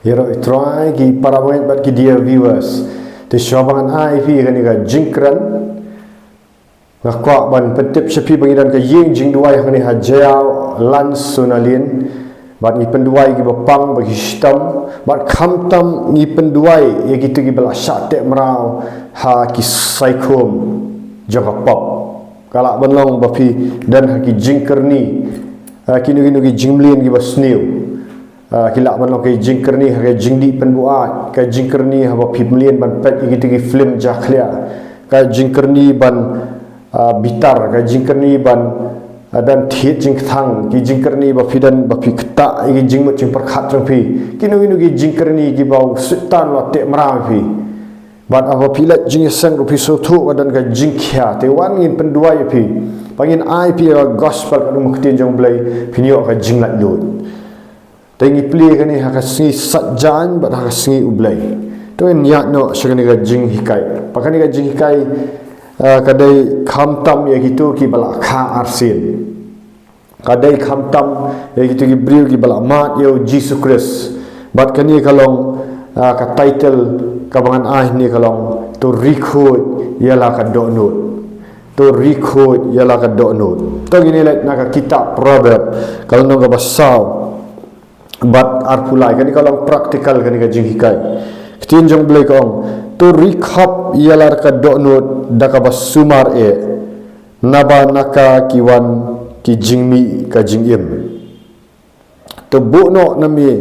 Hero try ki para banget bat ki dear viewers. Te shobangan ai fi kan ga jingkran. Ngakwa ban petip sepi bangidan ke ying jing duai kan ha jao lan sunalin. Bat ni penduai ki bapang bagi hitam. Bat khamtam ni penduai ya gitu ki bala syate merau ha ki saikom jaga pop. Kalak benlong bapi dan ha ki jingkerni. Kinu-kinu ki jingmlin ki basniu. Kilak man ke jingker ni ke jingdi penbuat ke jingker ni ha pimlian ban pet gitu ki film jaklia ke jingker ni ban bitar ke jingker ni ban dan thiet jing thang ki jingker ni ba fidan ba pi kta ki jingmut jing perkhat jang pi kinu ki jingker ni ki bau sultan wa te mra pi ban apa pilat jing sang ru pi so thu dan ke jingkhia te wan ngin pendua pi pangin ai pi gospel ka dum ktin jong blai pinyo ka jinglat lut tengi pli kani hakasngi satjan bat hakasngi ublai to en yak no shagani ga jing hikai pakani ga jing hikai kadai khamtam ya gitu ki bala kha arsin kadai khamtam ya gitu ki briu ki bala mat yo Jesus Christ bat kani kalong ka title kabangan ah ni kalong to record yala ka donut to record yala ka donut to gini let na ka kitab proverb kalau no ga basau bat arpulai kan kalau praktikal kan ka jing hikai kitin jong blai kong to recap yalar ka donut daka basumar naba naka kiwan ki jingmi ka jingim to buno nami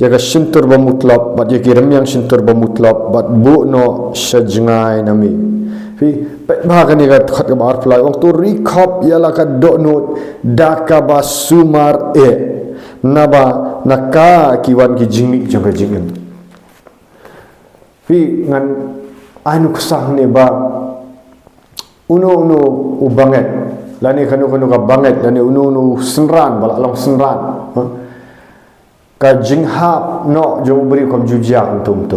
ya ka shintur ba mutlab bat ya kiram yang shintur ba mutlab bat buno sajngai nami fi ba kan ka khat ka arpulai ong to recap yalar ka donut daka basumar naba naka kiwan ki jingmi jang ka jingim fi ngan anu kesah ni ba uno ubanget lani kanu ka banget lani uno senran bala long senran ka jinghap no jo beri kom jujak tum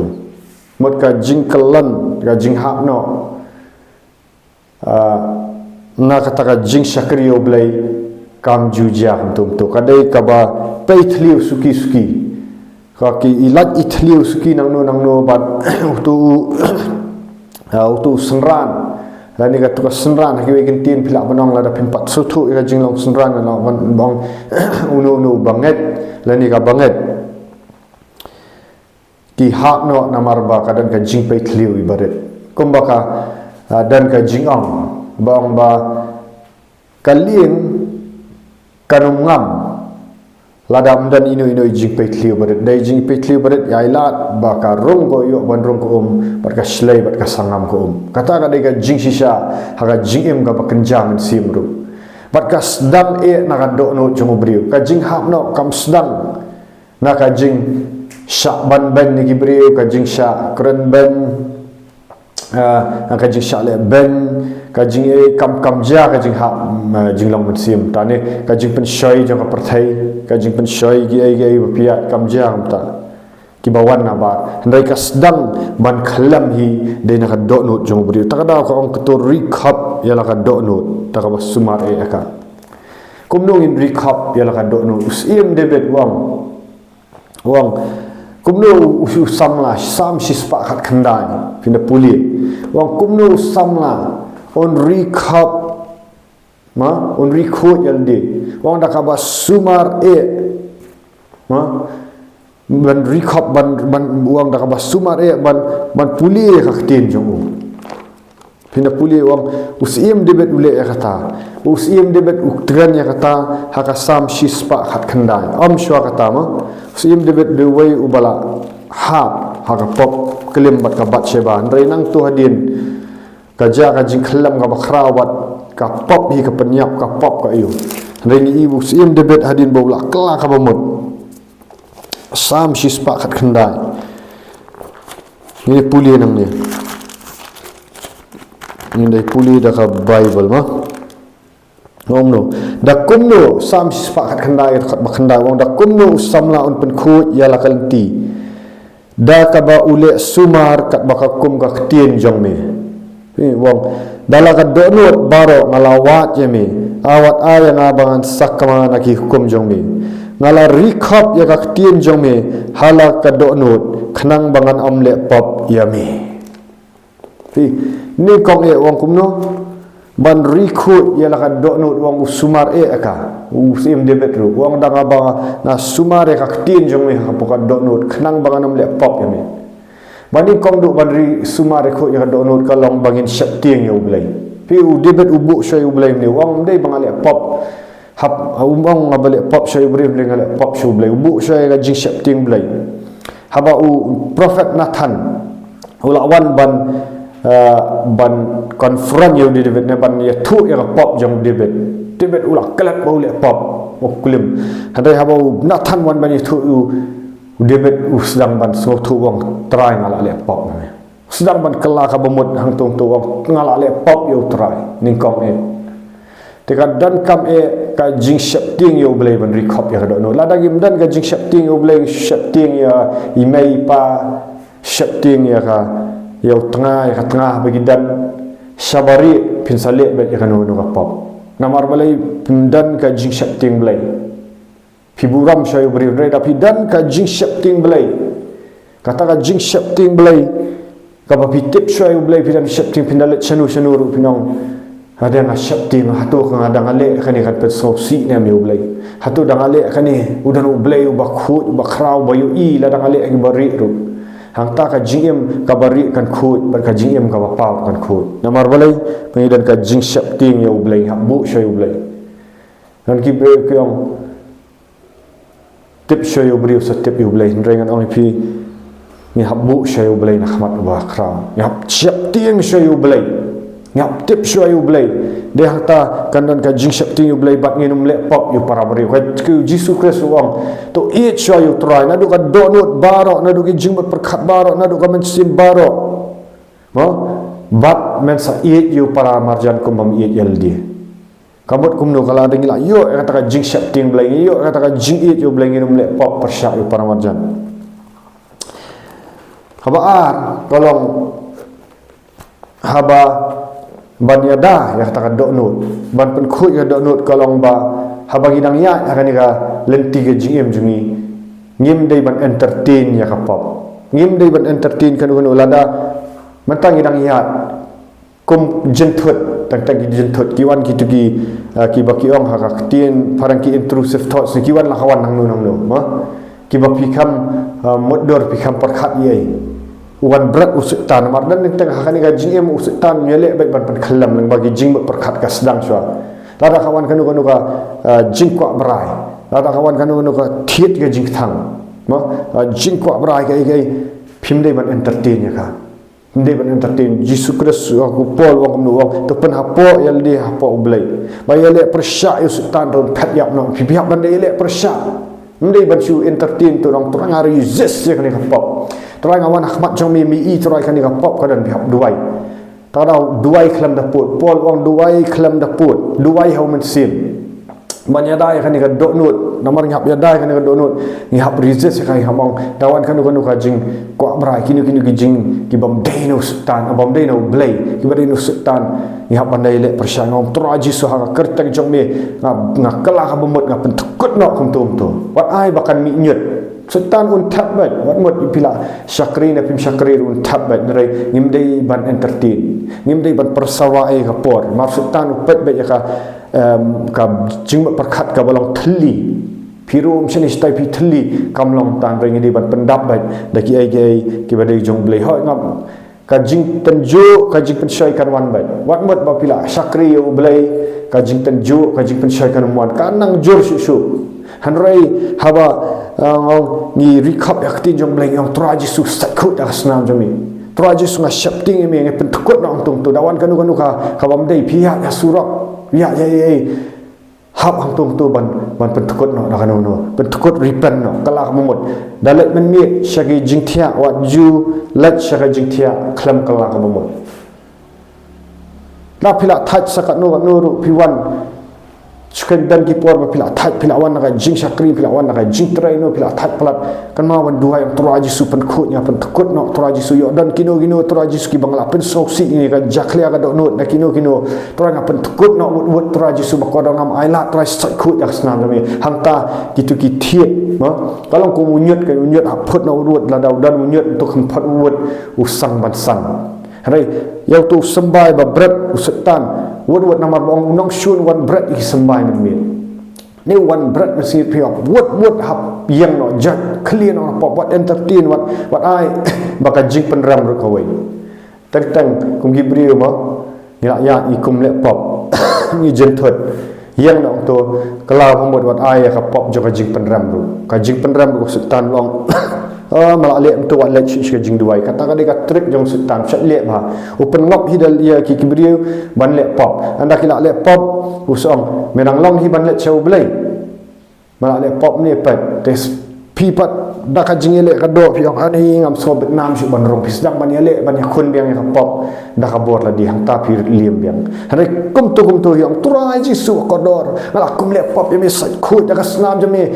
mot ka jingkelan ka jinghap no na kata ka jing syakriyo blai kam jujak tum kadai ka ba paithliu suki kaki ilat ithliu suki nang no bat tu senran lani ka tuka senran ki wekin tin pilak banong la da pimpat sutu ka jinglong senran na bang uno banget lani ka banget ki hak no namarba kadan ka jing paithliu ibarat kumbaka dan ka jingong bang ba kaling kanum ngam ladam dan ino jing petliu baret dai jing petliu baret yailat baka rong go yo ban rong ko barka slay barka sangam ko kata ka dai ka jing shisha haga jing em ga bakenjam simru barka sedang na ka do no jong briu ka jing hap no kam sedang na ka jing syak ban ni gibriu ka jing syak kren ban ka jing syak le ban ka jing kam ja ka jing hap jing long sim tane ka jing pen shoi jong ka perthai ka jing pen shoi gi ai bapia kam ja ta ki bawan na ba ndai ka sedang ban khalam hi de na ka do no jong bri ta ka da ko ong to recap yala ka do no ta ka basumar aka kumno in recap yala ka do no usim debet wang kumno usu samla sam sispa khat khandai pina puli wang kumno samla on recap on record yaldi wang da ka basumar ban recap ban wang da ka basumar ban puli ka ktin jong pina puli wang usim debet ule kata usim debet uktran ya kata haka sam shispa khat khandai shwa kata ma usim debet de way ubala haka pop kelim bat ka bat sheba ndrai nang tu hadin kaja ka jing khalam ka bakrawat ka pop hi ka penyap ka pop ka iyo ndrai ni ibu usim debet hadin bawla kala ka bamut sam shispa khat khandai ni puli nang ni indai puli da ka bible ma ngomno da kumno sam sispa khat khandai khat bakhandai wong da kumno samla on pen khut yala kalti da ka ba ule sumar kat bakakum ka ktien jong me wong dala ka donot baro ngalawat ye me awat aya ngabangan sakama na ki hukum jong me ngala rikop ya ka tien jong me hala ka do not khnang bangan om le pop ya me pi ni kong e wong kumno ban rikut ya la ka do not wong sumar e aka usim debet ru wong dang aba na sumar e ka tien jong me ha poka do not khnang bangan om le pop ya me bani kong du ban ri sumar e ko ya ka do not ka long bangin sep tieng ya ublai pi u debet ubu shay ublai ni wong dei bangal le pop hab umong ngabale pop shay bri ngale pop shu blai ubu shay ga jing sep ting blai haba u prophet Nathan ulawan ban konfront yo di David ne ban ya tu ya pop jong David ulak kelat bau le pop okulim hadai haba u Nathan wan ban tu David sedang ban so tu wong try ngala le pop sedang ban kela ka bomut hang tung tu wong ngala le pop yo try ning kom e tekan dan kam e ka jing sep ting yo blai ban rikop ya do no ladagi dan ka jing sep ting yo blai sep ting ya imei pa sep ting ya ka yo tengah bagi dan sabari pinsale bet ya kanu no pop namar balai dan ka jing sep ting blai piburam saya beri tapi dan ka jing sep ting blai kata ka jing sep ting blai ka pitip saya blai pidan sep ting pindalet sanu ru pinong ada nga sep ting hatu ka ada ngale kani kat pesosi ne me blai hatu da ngale kani udan blai ba khut ba khrau ba yu i la da ngale ang bari ru hang ta ka jingem ka bari kan khut bar ka jingem ka ba pau kan khut namar balai pengidan ka jing sep ting ya blai habu saya blai kan ki bre kyong tip saya beri setip you blai rengan ong pi ni habu saya blai nak mat ba kra ni hab siap tiang saya blai ni hab tip saya blai de hata kandan ka jing siap tiang you blai bat nginum le pop you para beri ka Jesus Christ wong to eat saya try na du ka donut baro na du ki jing bat perkhat baro na du ka mensim baro mo bat men sa eat you para marjan kum mam eat yaldi kabut kumno kala dengila yo kata ka jing sep ting blai yo kata ka jing it yo blai nginum le pop persyak yo para marjan haba tolong haba ban yada ya kata ka donut ban pen khut ya donut kolong ba haba gidang ya akan ka lenti ke jing jungi ngim dei ban entertain ya ka pop ngim dei ban entertain kan lada mentang gidang ya kum jentut tang jentut kiwan ki tugi ki bakiong haka tien parang ki intrusive thoughts kiwan la kawan nang nu ma ki ba pikam modor pikam perkhat ye wan berat usutan mardan ning teng hakani ga jingem usutan yele baik ban khalam lang bagi jing perkhat ka sedang swa lada kawan kanu ka jing kwa berai lada kawan kanu ka thiet ga jing thang ma jing kwa berai ga phimdei ban entertain ya ka ndai ban entertain Jesus Christ aku pol wong wong to pen hapo yaldi hapo blai ba yele persya usutan ron phat yap no pihak ban yele persya ndai ban su entertain to rong terang ari zes ya kan hapo terang awan Ahmad jong mi i terai kan hapo kadan pihak duai tadau duai klam daput pol wong duai klam daput duai hau men sim banyadai kan ka donut namar ngap yadai kan ka donut ni hap rizes kai hamong dawan kan ka jing kwa brai kini jing ki bam deno sultan bam deno blai ki bam sultan ni hap bandai le persyangom traji soha kertek jong me ngak kala ka bomot ngap pentukut no kum tu wat ai bakan mi nyut sultan un tap bat wat mot pila syakri na pim syakri un tap bat nrai ngimdei ban entertain ngimdei ban persawai ka por mar sultan upet bat ya ka jing perkhat ka balong thli pirum seni stai pi thli kamlong tan ring di ban pendap bai daki ai ki badai jong blai hoi ngap ka jing tenju ka jing pensai kan wan bai wat mot ba pila syakri yo blai ka jing tenju ka jing pensai kan wan kanang jor su hanrai hawa ni recap yakti jong blai yang traji su sakut asnam jami traji su ngashap ting me nge pentukut nang tung tu dawan kanu ka bam dei pihak ya surok ya hab hang tung tu ban pentukut no nakano no pentukut ripen no kala kamut dalet men mi syagi jingthia wat ju lat syagi jingthia klam kala kamut la pila thaj sakat no ru piwan Sekarang dan kipor pila tat pila wan naga jing syakri pila wan naga jing traino pila tat pelat kan mawan dua yang turaji su penkutnya pentekut no turaji su yo dan kino turaji su ki bangla pen soksi ini kan jaklia ka dok not na kino turana pentekut no wut turaji su bakoda ngam aila turaji sakut jak senam kami hangta gitu ki thiet ma kalau ko munyut kan munyut apot no wut ladau dan munyut untuk empat wut usang bansan hari yang tu sembai ba berat usetan word nama bong nong shun one bread is sembai min ni one bread mesti piok word hap yang no jat clear no what entertain what I baka jing penram ru kawai tang kum gibri ma ya ikum le pop ni jentot yang no to kalau pembuat what I ka pop joka jing penram ru ka jing penram ru sultan long malah lek untuk wat lek shi jing duai kata ka deka trick jong sultan chat lek ba open ngop hidal ia ki kibriu ban lek pop anda kila lek pop usong menang long hi ban lek chau blai malah lek pop ni pat tes pipat da ka jing lek ka do piong ani ngam so Vietnam su ban rong pisdang ban lek ban yakun biang ka pop da ka bor la di hang ta pi liem biang hari kum tu yang turai ji su kodor malah kum lek pop yemi sat khu da ka snam jemi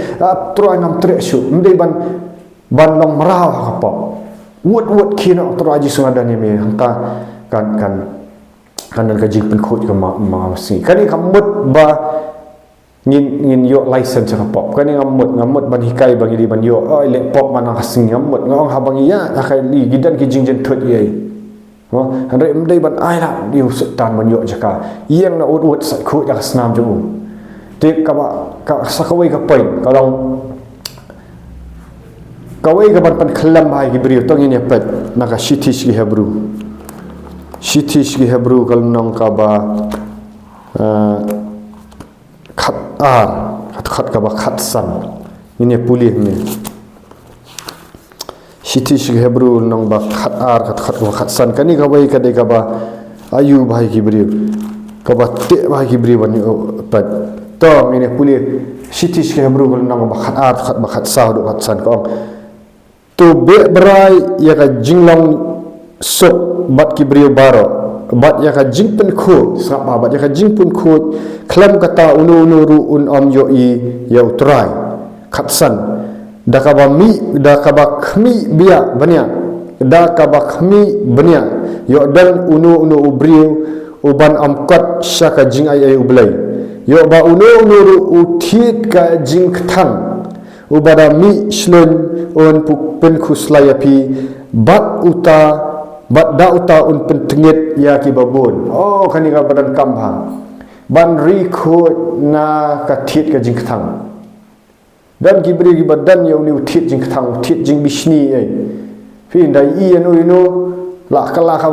turai ngam trick su mdei ban long merau kapok wut kino teraji sungadan ni hangta kan dan kajing penkut ke masi kani kamut ba ngin yo license kapok kani ngamut ban hikai bagi di ban yo lek pop mana kasing ngamut ngong habang iya akai li gidan ki jingjen thut ye handai mdai ban ai la diu setan ban yo jaka yang na wut sat khu jak snam ju tik ka sakawai ka pai kalau kawai ka ban khalam hai gibriu tong ini pet naka shitish gi hebru kal nong ka ba khat ka ba khat san ini pulih ni shitish gi hebru nong ba khat ka khat san kani kawai ka de ka ba ayu bhai gibriu ka ba te bhai gibriu ban pet tong ini pulih shitish gi hebru kal nong ba khat sa do khat san kong tu be berai ya ka jinglong sok bat kibriu baro bat ya ka jing pen khu sapa bat ya ka jing pun khu klam kata unu ru un om yo I ya utrai khatsan da ka ba khmi bia bania da ka ba khmi bania yo dan unu ubriu uban am kat syaka jing ai ublai yo ba unu ru uthit ka jing khang ubada mi slun on pen khuslayapi bat da uta un pentengit ya ki babun kani ka badan kambha ban ri khu na ka thit ka jing thang dan gibri gi badan yo ni thit jing thang thit jing bishni ai fi dai I anu la kala ka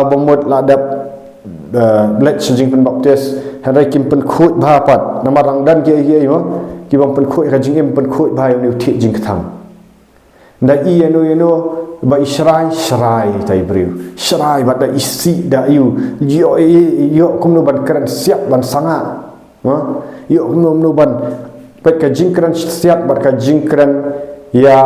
bomot la dap let jing pen baptis hadai kim pen khut bha pat namarang dan ki mo ki bang pen khut ka jing em pen khut bha ni thit jing thang da I anu ba israi tai briu shrai ba da isi da yu yo kumno ban kran siap ban sanga yo kumno ban pet ka jing kran siap ba ka jing kran ya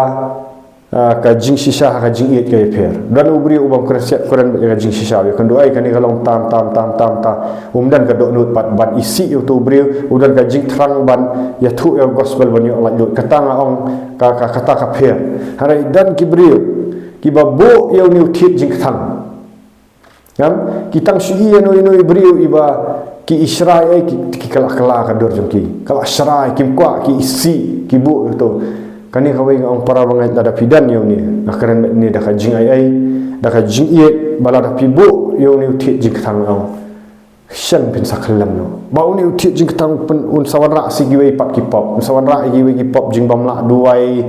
ka jing shisha ka jing it ka fer dan ubri ubam kran siap kran ka jing shisha yo kan doai kan kalong tam dan ka do nut pat ban isi yo tu ubri udan ka jing thrang ban ya thu yo gospel ban yo la katanga ong ka kata ka fer harai dan kibriu kibabu yo ni thit jing thang ngam kitang sui no ibriu iba ki israi ki kala ka dor jong ki kala israi kim kwa ki isi ki bu to kani kawai ngong para bangai ada pidan yo ni akaran ni da ka jing ai da ka jing ye bala da pibu yo ni thit jing thang ang shan pin sakhalam no ba ni thit jing thang pen un sawan ra si giwe pat ki pop sawan ra giwe ki pop jing bam la duai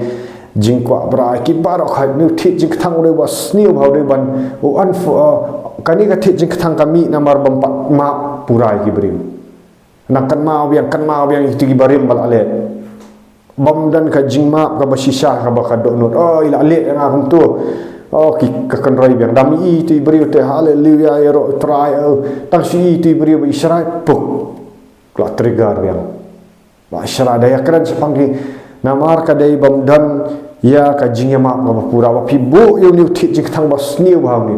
jing kwa bra ki barok ha ni thit jing thang re was niu bhau de ban o an kani ka thit jing thang kami namar bam pat ma purai ki brim nakan ma yang itu ki barim bal ale bam dan ka jing ma ka basisha ka ba ka do not ila ale nga hum tu ki ka kan rai biang dami itu beri te haleluya ya ro try tang si itu beri ba israi puk la trigger biang ba isra daya kran sepangki namar ka dai bam dan ya ka jing ya ma ka pura ba pibu yo ni thit jing thang ba sniu ba ni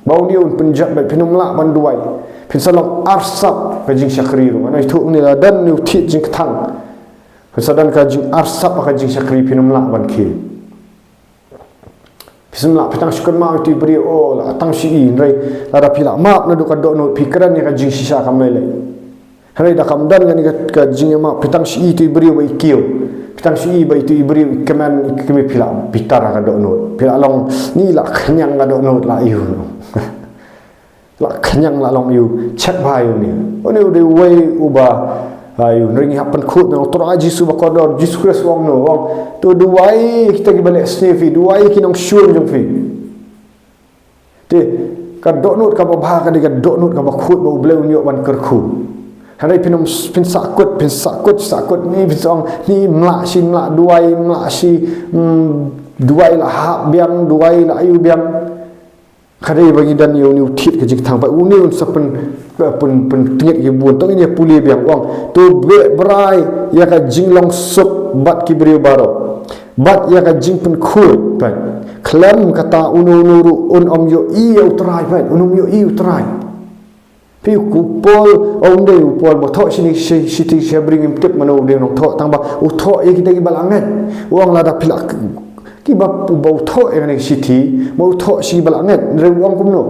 bau ni un penjat ba pinum la ban duai pinsalong arsap ka jing syakri ru ana itu ni la dan ni utit jing ketang pinsadan ka jing arsap ka jing syakri pinumla ban ki pinumla pitang syukur ma itu beri la tang si rei la da pila maap na du ka do no pikiran ni ka jing sisa ka mele hari da kamdan ni ka jing ma pitang si itu beri wa ikio pitang si ba itu beri keman kemi pila bitara ka do no pila long ni la kenyang ka do no la iu la kenyang la long yu chat ba yu ni oni de way uba yu ring happen khut no to aji su ba kodor jisu kres wong no wong to duai kita ki balik snefi duai ki nong syur jong fi te ka donut ka ba ka de ka donut ka ba khut ba bleu nyok ban kerku hari pinum pin sakut ni bisong ni mla duai mla si duai la ha biang duai la ayu biang kadai bagi dan you ni utit ke jik thang ba uni un sapen pen tingit ke buon tong ini puli biang wang tu berai ya ka jinglong sup bat ki beri baro bat ya ka jing pen khut pan klam kata unu un om yo i utrai pan unum yo i utrai pi ku pol onde pol bo tho sini siti bring im tip mano de nong tho tang ba u tho ye kita ki balangat wang la da pilak ki bap bau tho yang ni siti mau tho si balangat rewang kumno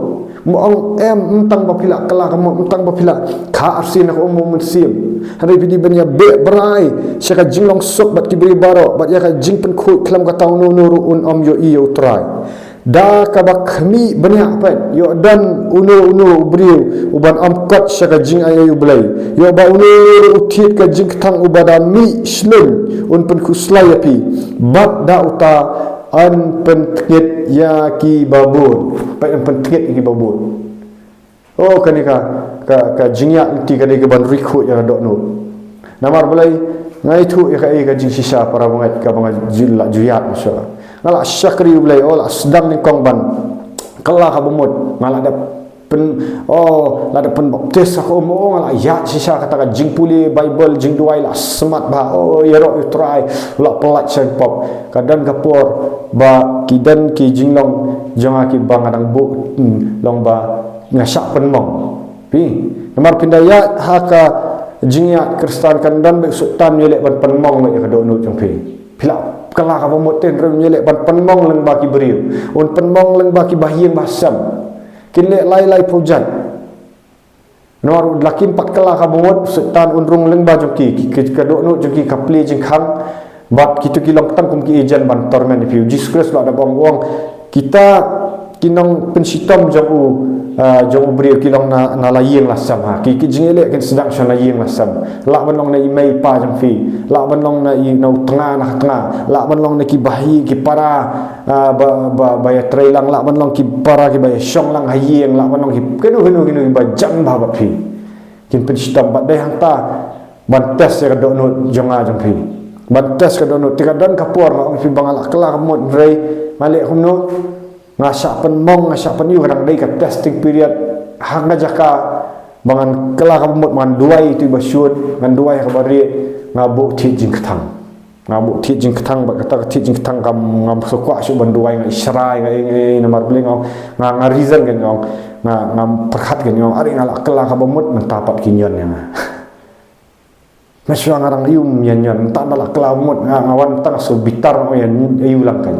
mo ang tang ba pila kala mo tang ba pila ka arsin ko mo musim hari bidi banya be berai syaka jinglong sok bat ki beri baro bat ya ka jing pen khut klam ka taw no un om yo i yo try da ka ba khmi banya pat yo dan uno briu uban am kat syaka jing ayu blai yo ba uno utit ka jing tang ubada mi slun un pen kuslai api bat da uta an pentkit ya ki babun pai pentkit ki babun oh kanika ka jingya ti ka de ban rikhu ya dok no namar belai ngai thu ya ka jing sisa para bangat ka bangat jilla juyat masyaallah ngala syakri belai oh la sedang ni kong ban kala ka bumut ngala da pen la da pen baptis ko mo ngala ya sisa kata ka jing puli bible jing duai la semat ba oh ya ro try la pelat sen pop kadang kapor ba kidan ki jinglong jonga ki bangadang bu long ba ngasak penmong pi nomor pindaya haka jingya kristan kandan be sultan yelek ban penmong me ka do no jong pi pila kala ka bomot ten rem yelek ban penmong leng ba ki beriu un penmong leng ba ki bahieng basam kinle lai pujan nomor lakin pat kala ka bomot sultan unrung leng ba jong ki ka do no jong ki ka ple jing khang bat kita kilong tang kum ki ejan ban tormen piu Jesus la da bong kita kinong pensitom jong beri kilong na layeng lasam ha ki jingele ken sedang sona layeng lasam la ban long na imei pa jang fi la ban long na i no tengah la ban long na ki bahi ki para ba ya trailang la ban long ki para ki ba syong lang hayeng la ban long ki kenu ba jang ba fi kin pensitom bat dai hang ta ban tes ya do no jonga jang fi bantas ka dono tiga dan kapur ma fi bangala kala mod rei malik humno ngasak penmong ngasak penyu kadang dai ka testing period hang jaka bangan kala mod man duai tu basyud ngan duai ka bari ngabuk ti jing ketang ba kata ti jing ketang kam ngam sokwa su ban duai ngai israi ngai namar beli nga reason kan ngam perhat kan ari ngala kala ka mod mentapat kinyon yang Masyarakat orang ium yang tak nak kelamut ngawan tang so bitar yang iu lang kan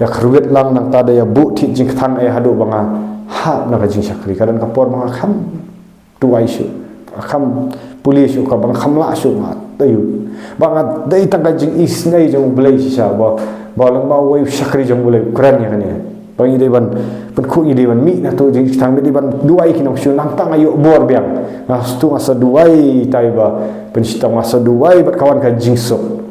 ya keruit lang nang tada ya bu ti jing tang hadu banga ha nak jing syakri kadang kapor banga kham tuai su kham pulis su ka bang kham la su ma tayu banga dai tang jing isnai jong belai sisa ba lang ba wai syakri jong belai keren ya kan ya bang ide ban penku ide ban mi na tu jing tang ide ban duai kinong su nang tang ayu bor biang nah stu masa duai taiba pencinta masa duai bat kawan ka jingsok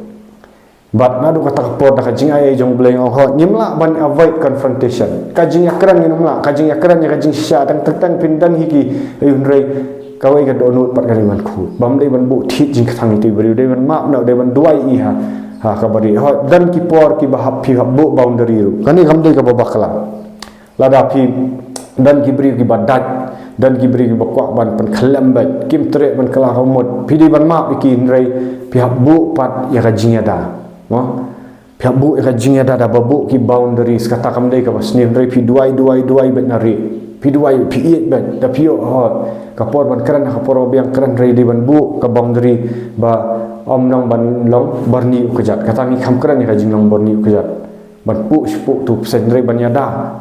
bat nadu kata kapor da jing ai jong bleng ho nyimla ban avoid confrontation ka jing yakran nyimla ka jing yakran ya ka jing sya tang tang pindan hiki ayun rei kawai ka donut pat kaliman khu bam dei ban bu thi jing thang itu beri dei ban map na dei ban duai i ha ka bari ho dan ki por ki bahap phi bu boundary ru kani kam dei ka babakla lada phi dan ki beri ki badat dan ki beri ki bakwa ban pen khalambat kim tre ban kala homot pidi ban map ikin rei pihak bu pat ya ka jing ada mo pihak bu ya ka jing ada da babu ki boundaries kata kam dei ka basni rei phi duai bet nari pi duai pi iet ban da pio kapor ban kran kapor biang kran rei di ban bu ka boundary ba om nong ban long barni ukjat kata mi kham kran ni ka jinglong barni ukjat ban pu spu tu sendrei ban yada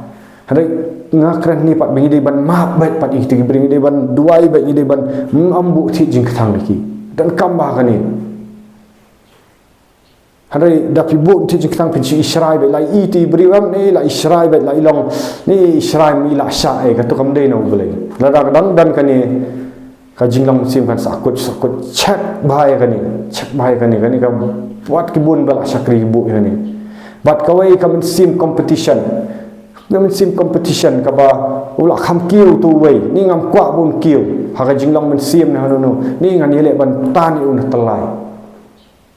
hadai ngakran ni pat bingi de ban map bat pat ikti bringi de ban duai bat de ban ambu thi jing khang ki dan kamba kan ni hadai da pi bu thi jing khang pin si israi bat lai iti briwam ni la israi bat lai long ni israi mi la sha e ka tu kam de no bele la da dan kan ni ka jinglong sim kan sakut check bahai kan ni ka buat kibun bala sakri bu kan ni bat kawai kam sim competition namin sim competition ka ba ula kham kiu tu wei ni ngam kwa bun kiu ha ka jinglong men sim na no ni ngan yele ban tani un telai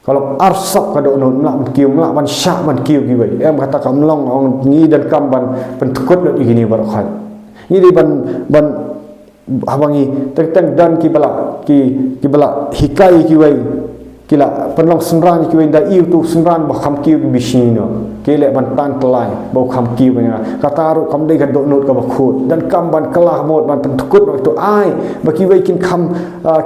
kalau arsap ka do no mlak kiu mlak ban syak ban kiu ki wei em kata kam long ong ni dan kam ban pentukut lo igini barakhat ni di ban habangi tek dan ki bala hikai ki wei kila penlong senran ki wei da iu tu senran ba kham kiu bi bisino kele ban tan telai bau kham kiu nya kataru kam dei kan do not ka ba khut dan kam ban kelah mod ban pentukut tu ai ba ki wei kin kham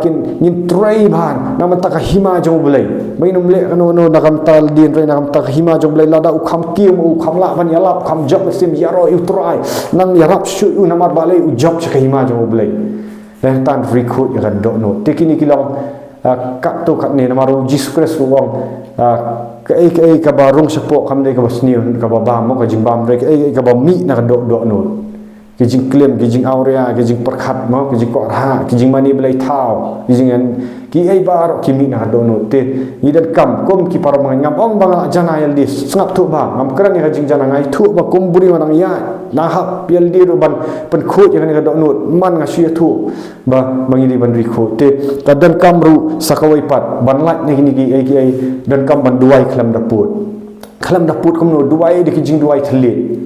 kin nin trei ban nam ta ka hima jong belai mai num le no nakam tal din rei nakam ta ka hima jong belai lada u kham kiu u kham la ban yalap kham job sim yaro u trai nang yarap shu u namar balai u job ka hima jong belai dan tan recruit ya kan do no tekini kilong kat tu kat ni namaru Jesus Christ wong ka barung sepok kam dei ka basniun ka babam ka jimbam dei ka ba mi na ka do no ki jing claim ki jing aurea ki jing perkhat mo ki jing ko ha ki jing mani belai thau ki jing an ki bar ki mi na do no te ni dan kam kom ki par mang ngam ong bang jana yal di ngap tu ba ngam kran ni ka jing jana ngai thu ba kom buri manang ya na hap yal di ro ban pen khut yang ni ka do no man nga sia thu ba mangi di ban ri khu te ka dan kam ru sakawai pat ban lat ni ki ai dan kam ban duai khlam daput kom no duai de ki jing duai thli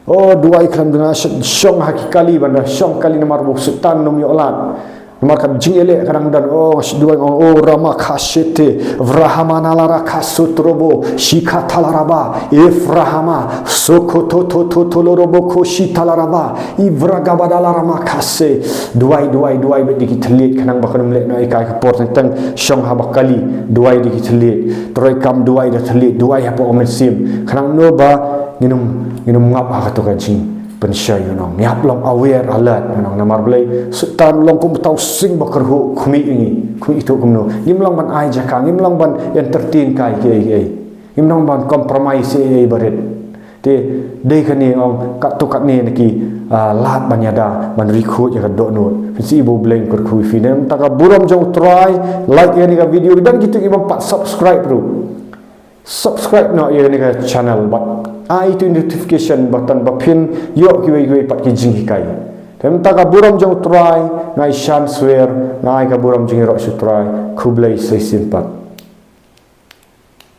oh duai khlam dengan syong hakikali banda syong kali nomor bu sultan nom yolat nomor kan jingele kadang dan oh duai oh rama khashete vrahama nalara khasutrobo shikatalaraba ifrahama sokoto to lorobo koshitalaraba ivragabadalarama khase duai bediki thlit kanang bakanum le noi kai kapor tentang syong habakali duai diki thlit troy kam duai da thlit duai hapo omensim kanang no ba nginum ngap ha to kan jing pensya yunong niap long aware alert yunong namar blai sultan long kum tau sing bakar hu khumi itu kumno ngim long ban ai jaka ngim long ban entertain kai ai ngim long ban compromise ai baret te dei kani ong kat tu kat ni ki lat banyada ban recruit ya do no si ibu bleng kur khu fi nem taka buram jong try like ni ka video dan gitu ibang pat subscribe bro subscribe no ye ni ka channel but ai tu notification button bapin yo kiwe pat ki jing hikai tem taka buram jong try ngai shan swear ngai ka buram jing ro su try khublai sai simpat